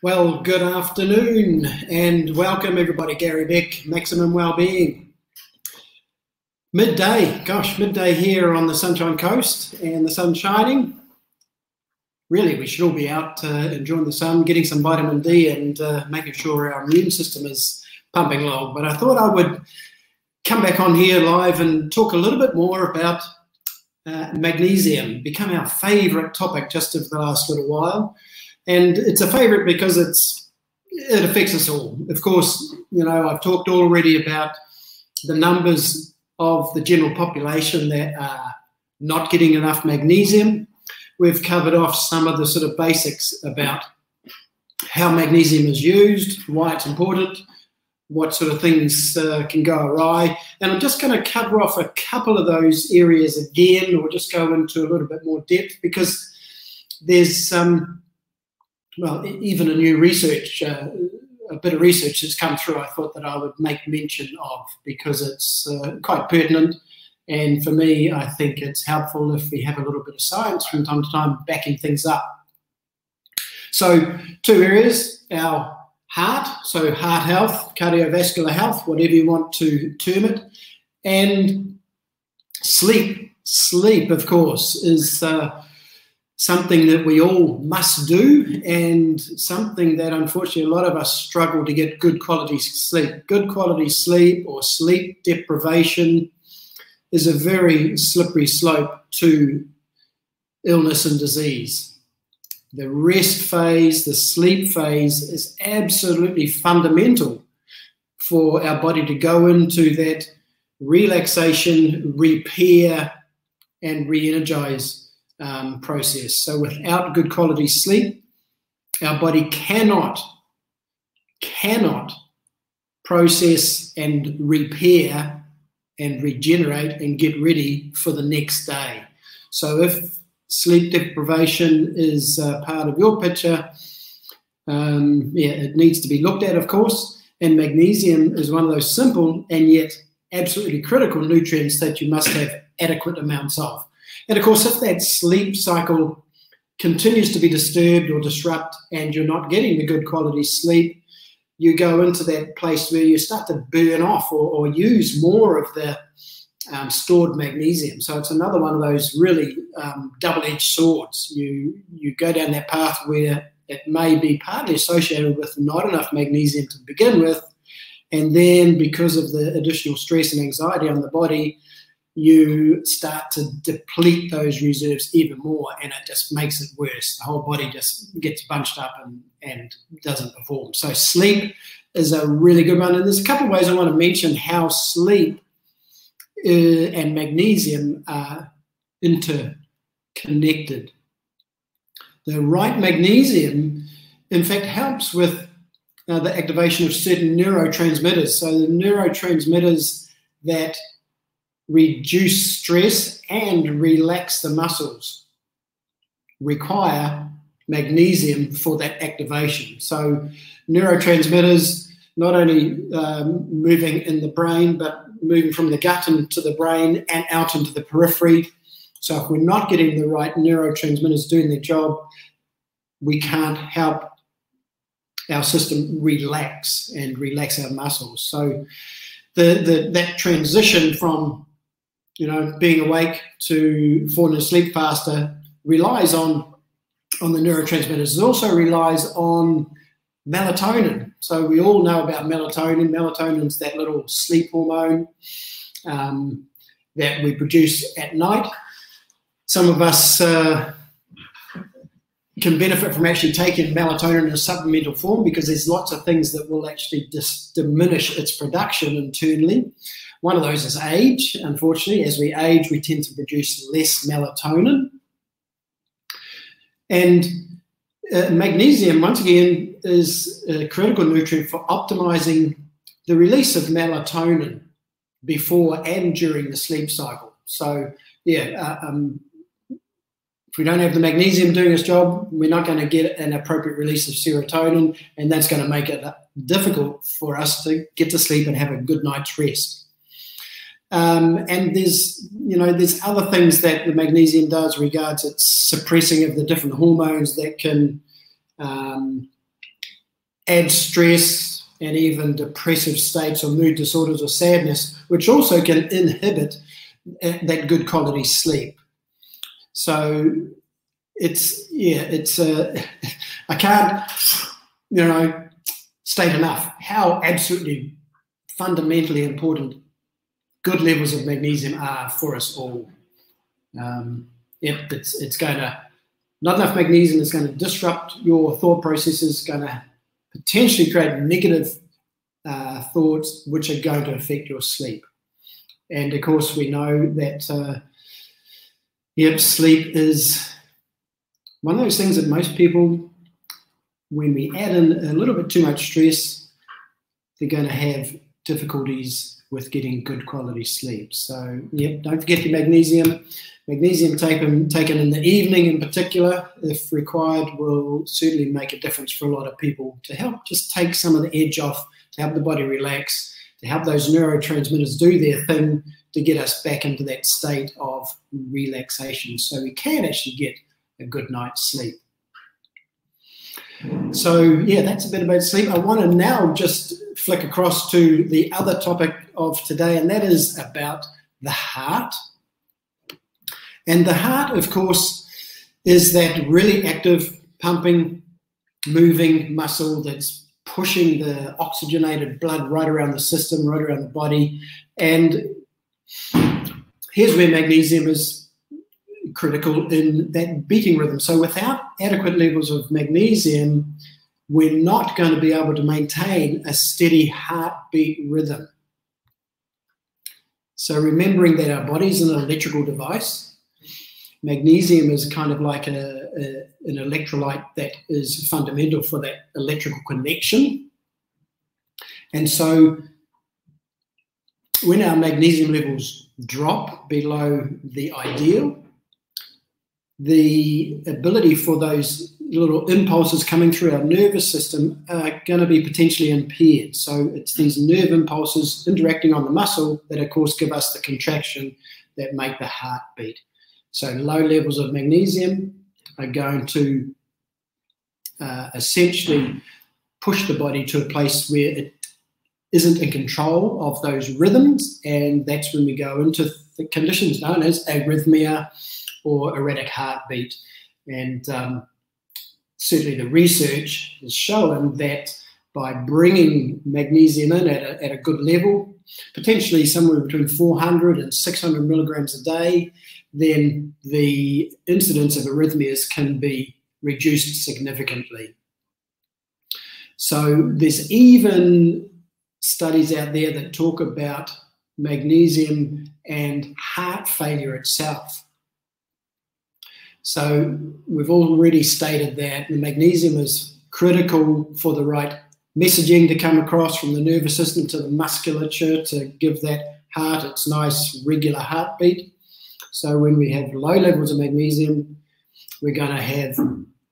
Well, good afternoon and welcome everybody. Gary Beck, Maximum Wellbeing. Midday here on the Sunshine Coast and the sun's shining. Really, we should all be out enjoying the sun, getting some vitamin D and making sure our immune system is pumping along. But I thought I would come back on here live and talk a little bit more about magnesium, become our favourite topic just of the last little while. And it's a favourite because it affects us all. Of course, I've talked already about the numbers of the general population that are not getting enough magnesium. We've covered off some of the sort of basics about how magnesium is used, why it's important, what sort of things can go awry. And I'm just going to cover off a couple of those areas again, or just go into a little bit more depth, because there's well, even a new research, a bit of research has come through, I thought that I would make mention of, because it's quite pertinent. And for me, I think it's helpful if we have a little bit of science from time to time backing things up. So 2 areas, our heart, so heart health, cardiovascular health, whatever you want to term it, and sleep. Sleep, of course, is something that we all must do, and something that unfortunately a lot of us struggle to get good quality sleep. Good quality sleep or sleep deprivation is a very slippery slope to illness and disease. The rest phase, the sleep phase, is absolutely fundamental for our body to go into that relaxation, repair, and re-energize process. So without good quality sleep, our body cannot process and repair and regenerate and get ready for the next day. So if sleep deprivation is part of your picture, it needs to be looked at, of course, and magnesium is one of those simple and yet absolutely critical nutrients that you must have adequate amounts of. And of course, if that sleep cycle continues to be disturbed or disrupted and you're not getting the good quality sleep, you go into that place where you start to burn off or use more of the stored magnesium. So it's another one of those really double-edged swords. You go down that path where it may be partly associated with not enough magnesium to begin with, and then because of the additional stress and anxiety on the body, you start to deplete those reserves even more, and it just makes it worse. The whole body just gets bunched up and doesn't perform. So sleep is a really good one. And there's a couple of ways I want to mention how sleep and magnesium are interconnected. The right magnesium, in fact, helps with the activation of certain neurotransmitters. So the neurotransmitters that reduce stress and relax the muscles require magnesium for that activation. So neurotransmitters not only moving in the brain, but moving from the gut into the brain and out into the periphery. So if we're not getting the right neurotransmitters doing their job, we can't help our system relax and relax our muscles. So that transition from being awake to falling asleep faster relies on the neurotransmitters. It also relies on melatonin. So we all know about melatonin. Melatonin's that little sleep hormone that we produce at night. Some of us can benefit from actually taking melatonin in a supplemental form, because there's lots of things that will actually diminish its production internally. One of those is age. Unfortunately, as we age, we tend to produce less melatonin. And magnesium, once again, is a critical nutrient for optimizing the release of melatonin before and during the sleep cycle. So, if we don't have the magnesium doing its job, we're not going to get an appropriate release of serotonin, and that's going to make it difficult for us to get to sleep and have a good night's rest. And there's other things that the magnesium does regards its suppressing of the different hormones that can add stress and even depressive states or mood disorders or sadness, which also can inhibit that good quality sleep. So I can't, state enough how absolutely fundamentally important good levels of magnesium are for us all. It's going to, not enough magnesium is going to disrupt your thought processes, going to potentially create negative thoughts, which are going to affect your sleep. And of course, we know that sleep is one of those things that most people, when we add in a little bit too much stress, they're going to have difficulties with getting good quality sleep. So, don't forget your magnesium. Magnesium taken in the evening in particular, if required, will certainly make a difference for a lot of people to help just take some of the edge off, to help the body relax, to help those neurotransmitters do their thing, to get us back into that state of relaxation so we can actually get a good night's sleep. So, that's a bit about sleep. I want to now just flick across to the other topic of today, and that is about the heart. And the heart, of course, is that really active, pumping, moving muscle that's pushing the oxygenated blood right around the system, right around the body. And here's where magnesium is critical in that beating rhythm. So without adequate levels of magnesium, we're not going to be able to maintain a steady heartbeat rhythm. So remembering that our body is an electrical device, magnesium is kind of like an electrolyte that is fundamental for that electrical connection. And so when our magnesium levels drop below the ideal, the ability for those little impulses coming through our nervous system are going to be potentially impaired. So it's these nerve impulses interacting on the muscle that, of course, give us the contraction that make the heart beat. So low levels of magnesium are going to essentially push the body to a place where it isn't in control of those rhythms, and that's when we go into the conditions known as arrhythmia or erratic heartbeat. And certainly the research has shown that by bringing magnesium in at a good level, potentially somewhere between 400 and 600 milligrams a day, then the incidence of arrhythmias can be reduced significantly. So there's even studies out there that talk about magnesium and heart failure itself. So we've already stated that the magnesium is critical for the right messaging to come across from the nervous system to the musculature to give that heart its nice regular heartbeat. So when we have low levels of magnesium, we're going to have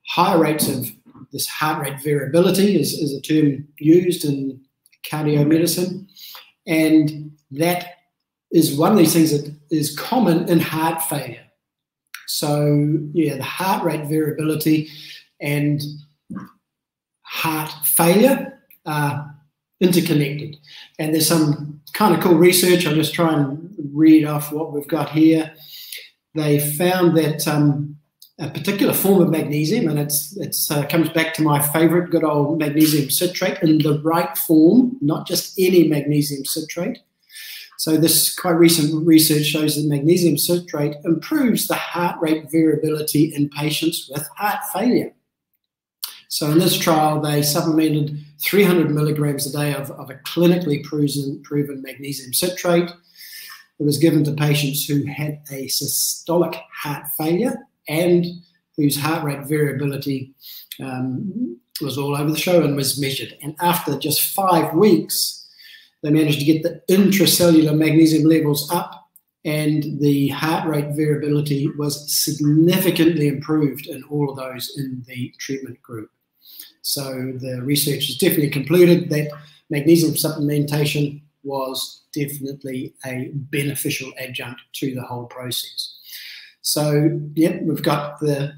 higher rates of this heart rate variability, is a term used in cardio medicine. And that is one of these things that is common in heart failure. So, the heart rate variability and heart failure are interconnected. And there's some kind of cool research. I'll just try and read off what we've got here. They found that a particular form of magnesium, and it comes back to my favorite good old magnesium citrate in the right form, not just any magnesium citrate. So this quite recent research shows that magnesium citrate improves the heart rate variability in patients with heart failure. So in this trial, they supplemented 300 milligrams a day of a clinically proven magnesium citrate. It was given to patients who had a systolic heart failure and whose heart rate variability was all over the show and was measured. And after just 5 weeks, they managed to get the intracellular magnesium levels up, and the heart rate variability was significantly improved in all of those in the treatment group. So the research has definitely concluded that magnesium supplementation was definitely a beneficial adjunct to the whole process. So, we've got the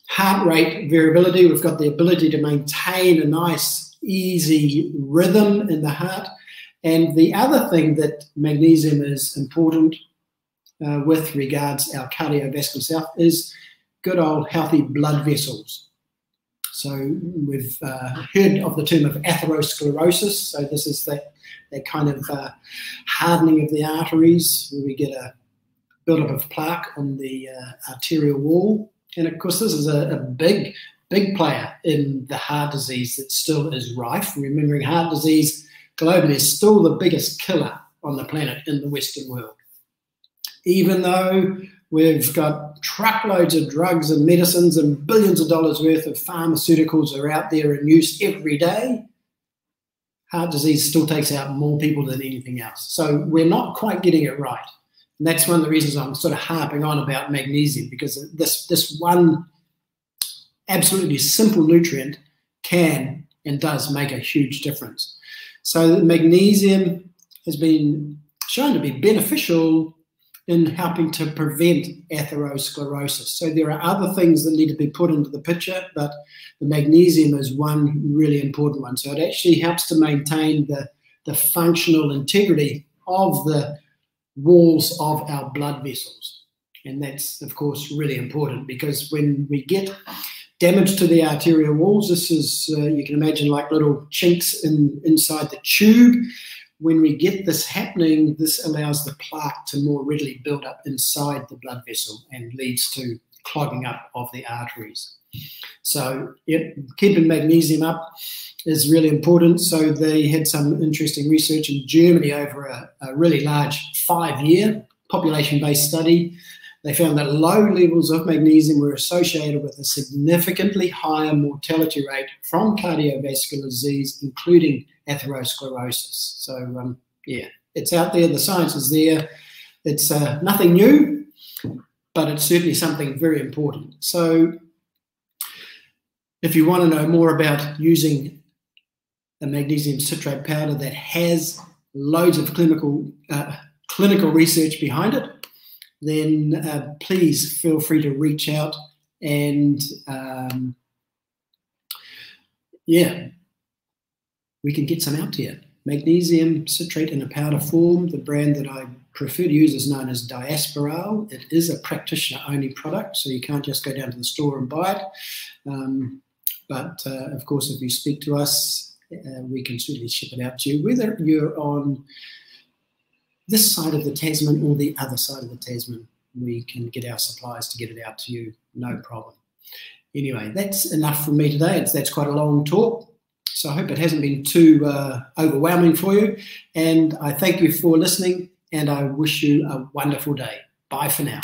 heart rate variability, we've got the ability to maintain a nice, easy rhythm in the heart. And the other thing that magnesium is important with regards our cardiovascular health is good old healthy blood vessels. So we've heard of the term of atherosclerosis. So this is that kind of hardening of the arteries where we get a buildup of plaque on the arterial wall. And of course, this is a big player in the heart disease that still is rife. Remembering heart disease globally is still the biggest killer on the planet in the Western world. Even though we've got truckloads of drugs and medicines and billions of dollars worth of pharmaceuticals are out there in use every day, heart disease still takes out more people than anything else. So we're not quite getting it right. And that's one of the reasons I'm sort of harping on about magnesium, because this one absolutely simple nutrient can and does make a huge difference. So magnesium has been shown to be beneficial in helping to prevent atherosclerosis. So there are other things that need to be put into the picture, but the magnesium is one really important one. So it actually helps to maintain the functional integrity of the walls of our blood vessels. And that's, of course, really important, because when we get damage to the arterial walls, this is, you can imagine, like little chinks inside the tube. When we get this happening, this allows the plaque to more readily build up inside the blood vessel and leads to clogging up of the arteries. So keeping magnesium up is really important. So they had some interesting research in Germany over a really large 5-year population-based study. They found that low levels of magnesium were associated with a significantly higher mortality rate from cardiovascular disease, including atherosclerosis. So, yeah, it's out there. The science is there. It's nothing new, but it's certainly something very important. So if you want to know more about using a magnesium citrate powder that has loads of clinical research behind it, then please feel free to reach out and, yeah, we can get some out to you. Magnesium citrate in a powder form. The brand that I prefer to use is known as Diasporal. It is a practitioner-only product, so you can't just go down to the store and buy it. But of course, if you speak to us, we can certainly ship it out to you, whether you're on this side of the Tasman or the other side of the Tasman. We can get our suppliers to get it out to you, no problem. Anyway, that's enough from me today. That's quite a long talk. So I hope it hasn't been too overwhelming for you. And I thank you for listening, and I wish you a wonderful day. Bye for now.